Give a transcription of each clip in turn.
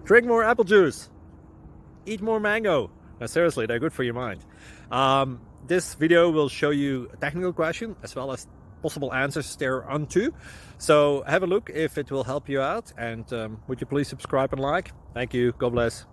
Drink more apple juice. Eat more mango. No, seriously, they're good for your mind. This video will show you a technical question as well as possible answers thereunto. So have a look if it will help you out, and would you please subscribe and like? Thank you. God bless.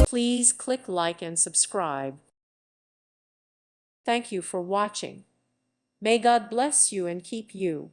Please click like and subscribe. Thank you for watching. May God bless you and keep you.